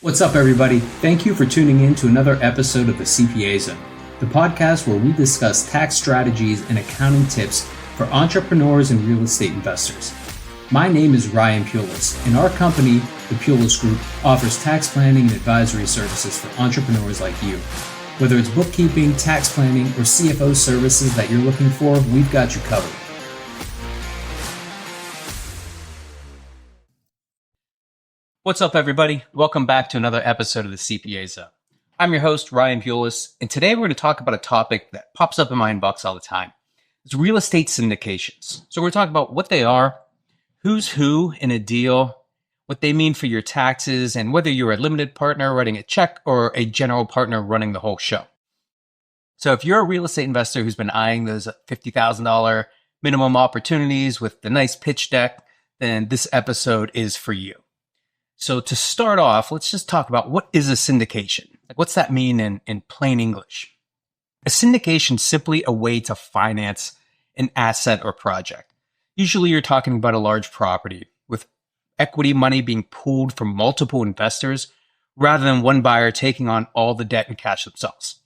What's up, everybody? Thank you for tuning in to another episode of the CPA Zone, the podcast where we discuss tax strategies and accounting tips for entrepreneurs and real estate investors. My name is Ryan Pulis, and our company, the Pulis Group, offers tax planning and advisory services for entrepreneurs like you. Whether it's bookkeeping, tax planning, or CFO services that you're looking for, we've got you covered. What's up, everybody? Welcome back to another episode of the CPA Zone. I'm your host, Ryan Pulis, and today we're going to talk about a topic that pops up in my inbox all the time. It's real estate syndications. So we're talking about what they are, who's who in a deal, what they mean for your taxes, and whether you're a limited partner writing a check or a general partner running the whole show. So if you're a real estate investor who's been eyeing those $50,000 minimum opportunities with the nice pitch deck, then this episode is for you. So to start off, let's just talk about what is a syndication? Like, what's that mean in plain English? A syndication is simply a way to finance an asset or project. Usually you're talking about a large property with equity money being pooled from multiple investors rather than one buyer taking on all the debt and cash themselves.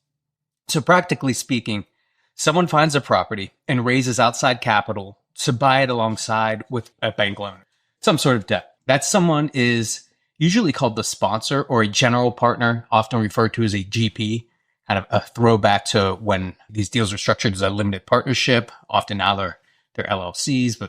So practically speaking, someone finds a property and raises outside capital to buy it alongside with a bank loan, some sort of debt. That someone is usually called the sponsor or a general partner, often referred to as a GP, kind of a throwback to when these deals are structured as a limited partnership. Often now they're LLCs,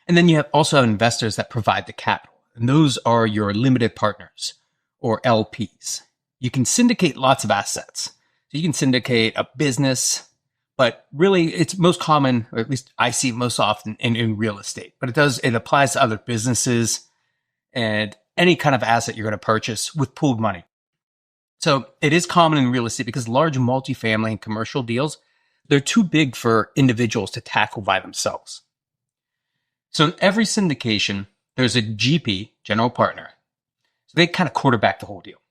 and then you also have investors that provide the capital, and those are your limited partners or LPs. You can syndicate lots of assets. So you can syndicate a business, but really it's most common, or at least I see it most often in real estate, but it applies to other businesses and any kind of asset you're going to purchase with pooled money. So it is common in real estate because large multifamily and commercial deals, they're too big for individuals to tackle by themselves. So in every syndication, there's a GP, general partner. So they kind of quarterback the whole deal.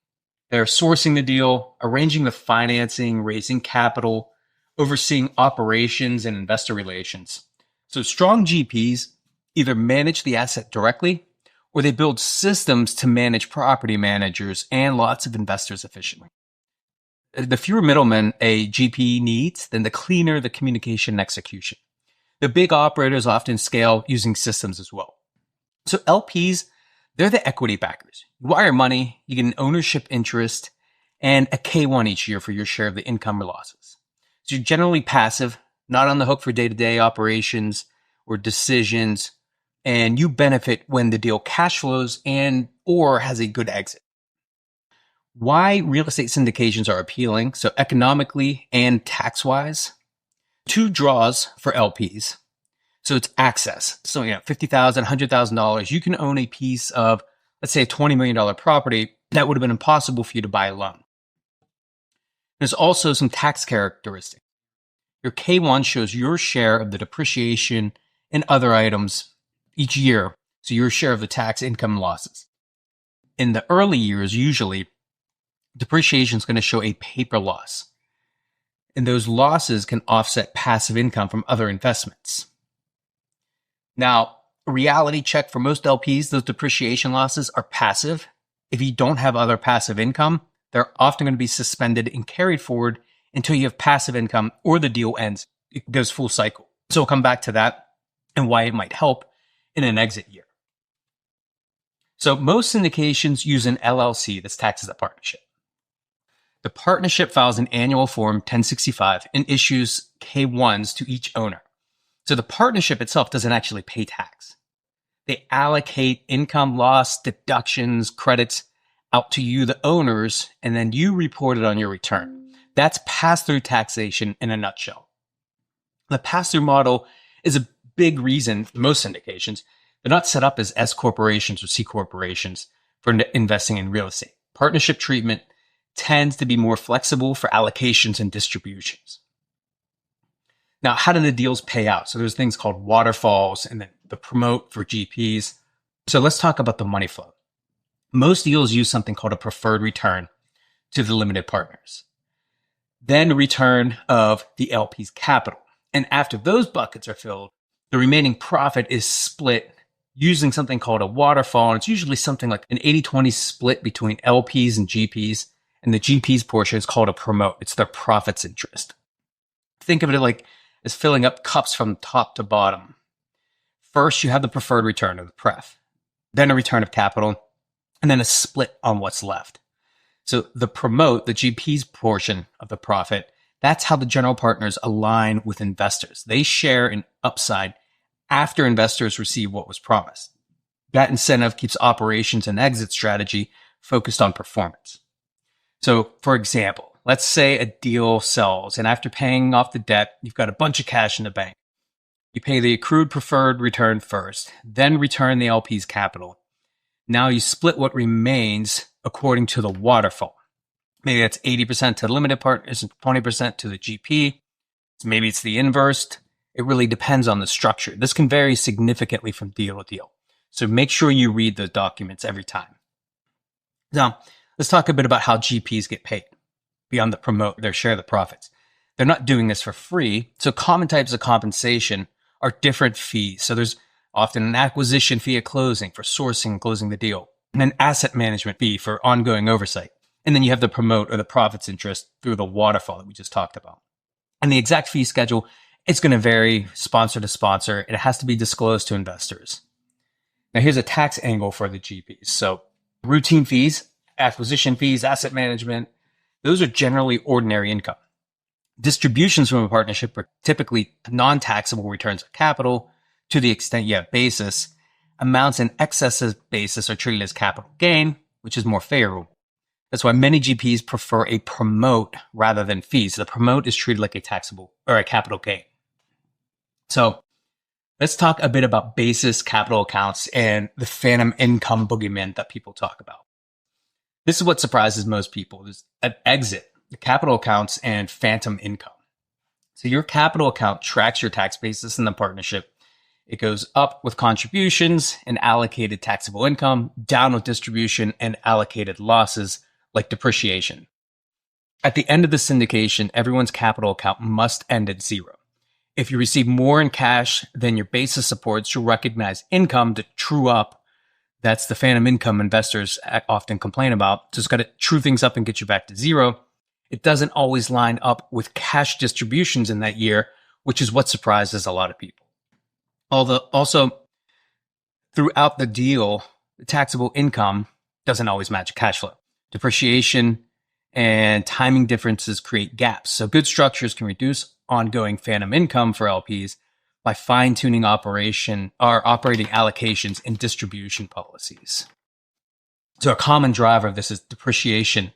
They're sourcing the deal, arranging the financing, raising capital, overseeing operations and investor relations. So strong GPs either manage the asset directly or they build systems to manage property managers and lots of investors efficiently. The fewer middlemen a GP needs, then the cleaner the communication and execution. The big operators often scale using systems as well. So LPs, they're the equity backers. You wire money, you get an ownership interest, and a K1 each year for your share of the income or losses. So you're generally passive, not on the hook for day-to-day operations or decisions, and you benefit when the deal cash flows and or has a good exit. Why real estate syndications are appealing, so economically and tax-wise? Two draws for LPs. So it's access. So, $50,000, $100,000, you can own a piece of, let's say, a $20 million property that would have been impossible for you to buy alone. There's also some tax characteristics. Your K1 shows your share of the depreciation and other items each year, so your share of the tax income losses. In the early years, usually, depreciation is going to show a paper loss, and those losses can offset passive income from other investments. Now, a reality check for most LPs, those depreciation losses are passive. If you don't have other passive income, they're often going to be suspended and carried forward until you have passive income or the deal ends. It goes full cycle. So we'll come back to that and why it might help in an exit year. So most syndications use an LLC that's taxed as a partnership. The partnership files an annual Form 1065 and issues K1s to each owner. So the partnership itself doesn't actually pay tax. They allocate income loss, deductions, credits out to you, the owners, and then you report it on your return. That's pass-through taxation in a nutshell. The pass-through model is a big reason for most syndications. They're not set up as S corporations or C corporations for investing in real estate. Partnership treatment tends to be more flexible for allocations and distributions. Now, how do the deals pay out? So there's things called waterfalls and then the promote for GPs. So let's talk about the money flow. Most deals use something called a preferred return to the limited partners. Then return of the LP's capital. And after those buckets are filled, the remaining profit is split using something called a waterfall. And it's usually something like an 80-20 split between LPs and GPs. And the GPs portion is called a promote. It's their profits interest. Think of it like as filling up cups from top to bottom. First, you have the preferred return, or the pref, then a return of capital, and then a split on what's left. So the promote, the GP's portion of the profit, that's how the general partners align with investors. They share in upside after investors receive what was promised. That incentive keeps operations and exit strategy focused on performance. So, for example, let's say a deal sells, and after paying off the debt, you've got a bunch of cash in the bank. You pay the accrued preferred return first, then return the LP's capital. Now you split what remains according to the waterfall. Maybe that's 80% to the limited partners and 20% to the GP. Maybe it's the inverse. It really depends on the structure. This can vary significantly from deal to deal. So make sure you read the documents every time. Now, let's talk a bit about how GPs get paid beyond the promote, their share of the profits. They're not doing this for free. So common types of compensation are different fees. So there's often an acquisition fee at closing for sourcing and closing the deal, and an asset management fee for ongoing oversight. And then you have the promote, or the profits interest, through the waterfall that we just talked about. And the exact fee schedule, it's going to vary sponsor to sponsor. It has to be disclosed to investors. Now here's a tax angle for the GPs. So routine fees, acquisition fees, asset management, those are generally ordinary income. Distributions from a partnership are typically non-taxable returns of capital. To the extent you have basis, amounts in excess of basis are treated as capital gain, which is more favorable. That's why many GPs prefer a promote rather than fees. The promote is treated like a taxable or a capital gain. So let's talk a bit about basis, capital accounts, and the phantom income boogeyman that people talk about. This is what surprises most people, is at exit, the capital accounts and phantom income. So your capital account tracks your tax basis in the partnership. It goes up with contributions and allocated taxable income, down with distribution and allocated losses like depreciation. At the end of the syndication, everyone's capital account must end at zero. If you receive more in cash than your basis supports, you'll recognize income to true up. That's the phantom income investors often complain about. So it's got to true things up and get you back to zero. It doesn't always line up with cash distributions in that year, which is what surprises a lot of people. Although also throughout the deal, the taxable income doesn't always match cash flow. Depreciation and timing differences create gaps. So good structures can reduce ongoing phantom income for LPs by fine-tuning operating allocations and distribution policies. So a common driver of this is depreciation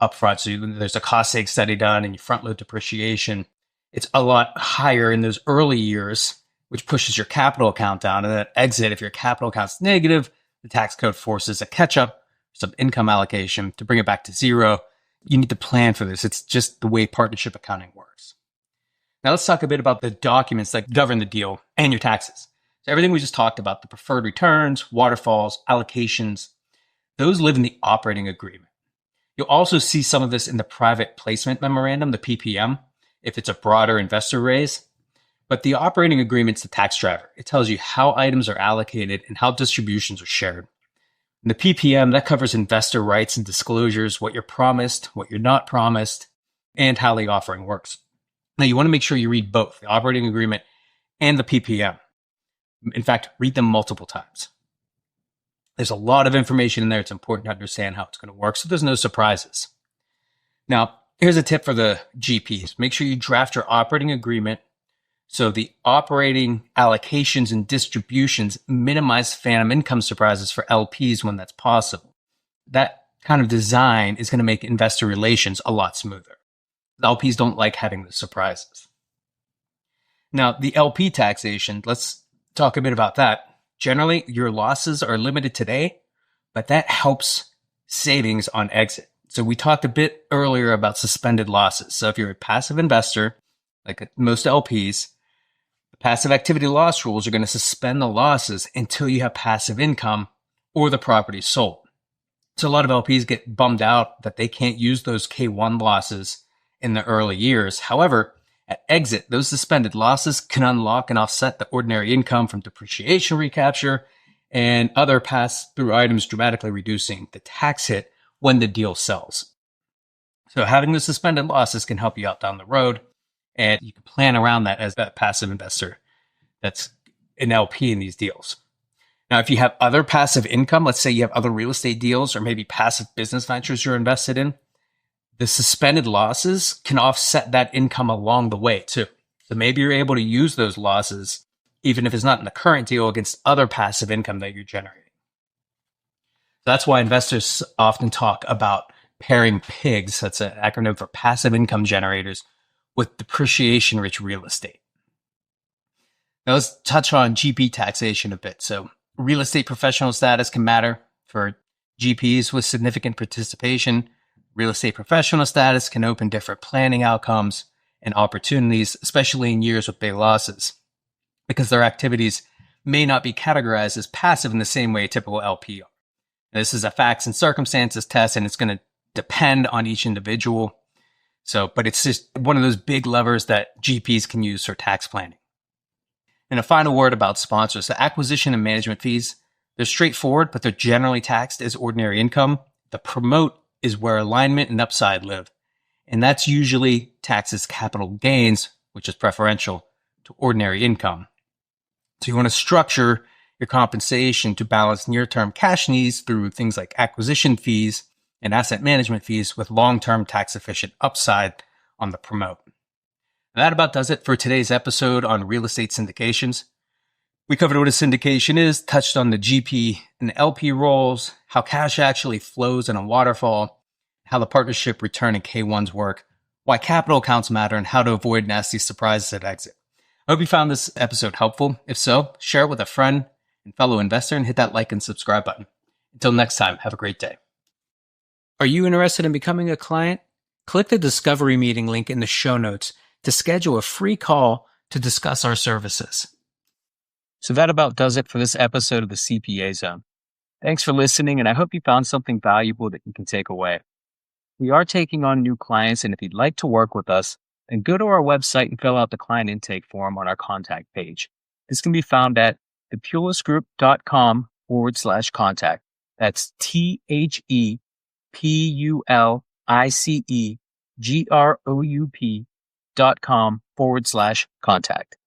upfront. So there's a cost sake study done and you front load depreciation. It's a lot higher in those early years, which pushes your capital account down. And at exit, if your capital account's negative, the tax code forces a catch up, some income allocation to bring it back to zero. You need to plan for this. It's just the way partnership accounting works. Now let's talk a bit about the documents that govern the deal and your taxes. So everything we just talked about, the preferred returns, waterfalls, allocations, those live in the operating agreement. You'll also see some of this in the private placement memorandum, the PPM, if it's a broader investor raise. But the operating agreement's the tax driver. It tells you how items are allocated and how distributions are shared. And the PPM, that covers investor rights and disclosures, what you're promised, what you're not promised, and how the offering works. Now, you want to make sure you read both, the operating agreement and the PPM. In fact, read them multiple times. There's a lot of information in there. It's important to understand how it's going to work, so there's no surprises. Now, here's a tip for the GPs. Make sure you draft your operating agreement so the operating allocations and distributions minimize phantom income surprises for LPs when that's possible. That kind of design is going to make investor relations a lot smoother. The LPs don't like having the surprises. Now, the LP taxation, let's talk a bit about that. Generally, your losses are limited today, but that helps savings on exit. So we talked a bit earlier about suspended losses. So if you're a passive investor, like most LPs, the passive activity loss rules are going to suspend the losses until you have passive income or the property sold. So a lot of LPs get bummed out that they can't use those K1 losses in the early years. However, at exit, those suspended losses can unlock and offset the ordinary income from depreciation recapture and other pass-through items dramatically reducing the tax hit when the deal sells. So having the suspended losses can help you out down the road, and you can plan around that as that passive investor that's an LP in these deals. Now, if you have other passive income, let's say you have other real estate deals or maybe passive business ventures you're invested in, the suspended losses can offset that income along the way too. So maybe you're able to use those losses, even if it's not in the current deal, against other passive income that you're generating. So that's why investors often talk about pairing PIGs, that's an acronym for passive income generators, with depreciation-rich real estate. Now let's touch on GP taxation a bit. So real estate professional status can matter for GPs with significant participation. Real estate professional status can open different planning outcomes and opportunities, especially in years with big losses, because their activities may not be categorized as passive in the same way a typical LP are. Now, this is a facts and circumstances test, and it's going to depend on each individual. But it's just one of those big levers that GPs can use for tax planning. And a final word about sponsors. The acquisition and management fees, they're straightforward, but they're generally taxed as ordinary income. The promote is where alignment and upside live. And that's usually taxed as capital gains, which is preferential to ordinary income. So you want to structure your compensation to balance near-term cash needs through things like acquisition fees and asset management fees with long-term tax-efficient upside on the promote. And that about does it for today's episode on real estate syndications. We covered what a syndication is, touched on the GP and LP roles, how cash actually flows in a waterfall, how the partnership return and K1s work, why capital accounts matter, and how to avoid nasty surprises at exit. I hope you found this episode helpful. If so, share it with a friend and fellow investor and hit that like and subscribe button. Until next time, have a great day. Are you interested in becoming a client? Click the Discovery Meeting link in the show notes to schedule a free call to discuss our services. So that about does it for this episode of the CPA Zone. Thanks for listening, and I hope you found something valuable that you can take away. We are taking on new clients, and if you'd like to work with us, then go to our website and fill out the client intake form on our contact page. This can be found at thepulisgroup.com/contact. That's ThePulicegroup.com/contact.